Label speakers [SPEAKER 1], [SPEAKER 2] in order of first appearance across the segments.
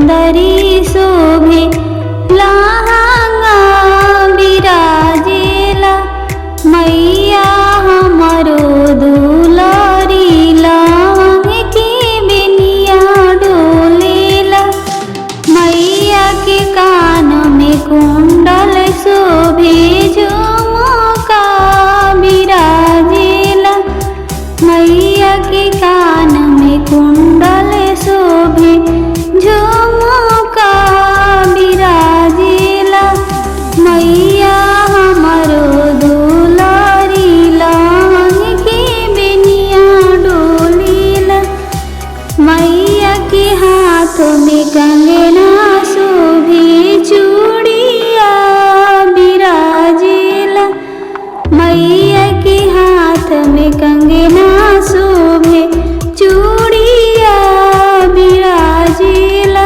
[SPEAKER 1] चुंदरी शोभे लहंगा बिराजेला मैया हमरो दुलारी लवंग के बेनिया डोलेला मैया के कान में कुंडल शोभे झुमका बिराजेला मैया के कान में कुंडल शोभे झुमका बिराजेला मैया हमरो दुलारी लवंग के बेनिया डोलेला मैया के हाथ में कंगना शोभे चूड़िया बिराजेला मैया के हाथ में कंगना शोभे चूड़िया बिराजेला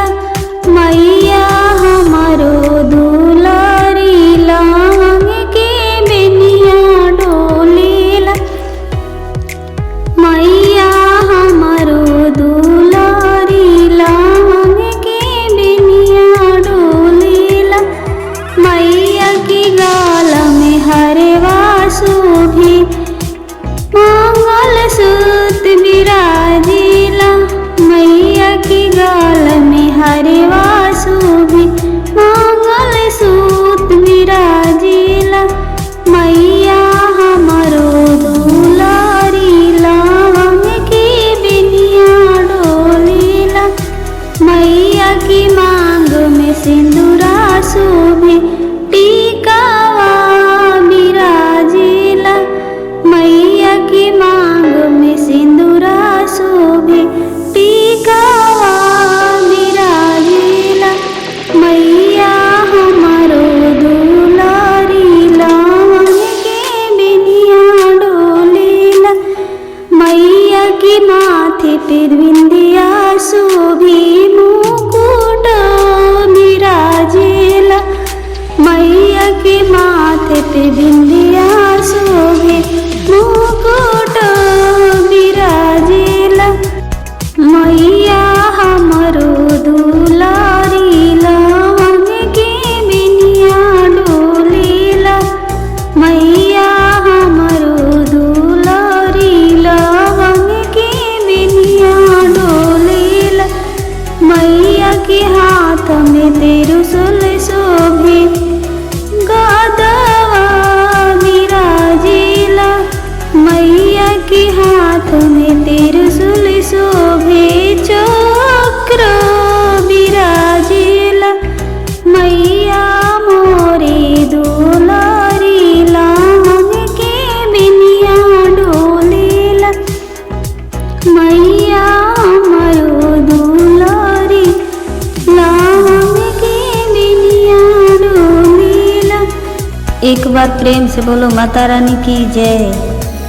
[SPEAKER 1] मैया हमरो दुलारी लवंग के बेनिया डोलेला मैया हमरो दुलारी लवंग के बेनिया डोलेला मैया के गाल में हरवा शोभे मंगल सूत्र बिराजेला मैया के गाल में हरवा शोभे मंगल सूत्र बिराजेला मैया हमरो दुलारी लवंग के बेनिया डोलेला मैया की मांग में सिंदूरा शोभे टीकावा बिराजेला मैया की मांग में सिंदूरा शोभे टीकावा बिराजेला मैया हमरो दुलारी लवंग के बेनिया डोलेला मैया के माथे पे बिंदिया शोभे मुकुट बिराजेला मैया के माथे पे बिंदिया शोभे मुकुट बिराजेला मैया हमरो दुलारी लवंग के बेनिया डोलेला मैया हमरो दुलारी लवंग के बेनिया डोलेला मैया के हाथ में त्रिशूल शोभे गदवा बिराजेला मैया के हाथ में त्रिशूल शोभे चक्र बिराजेला मैया मोरे दुलारी लवंग के बेनिया डोलेला मैया हमरो दुलारी लवंग के बेनिया डोलेला। एक बार प्रेम से बोलो माता रानी की जय।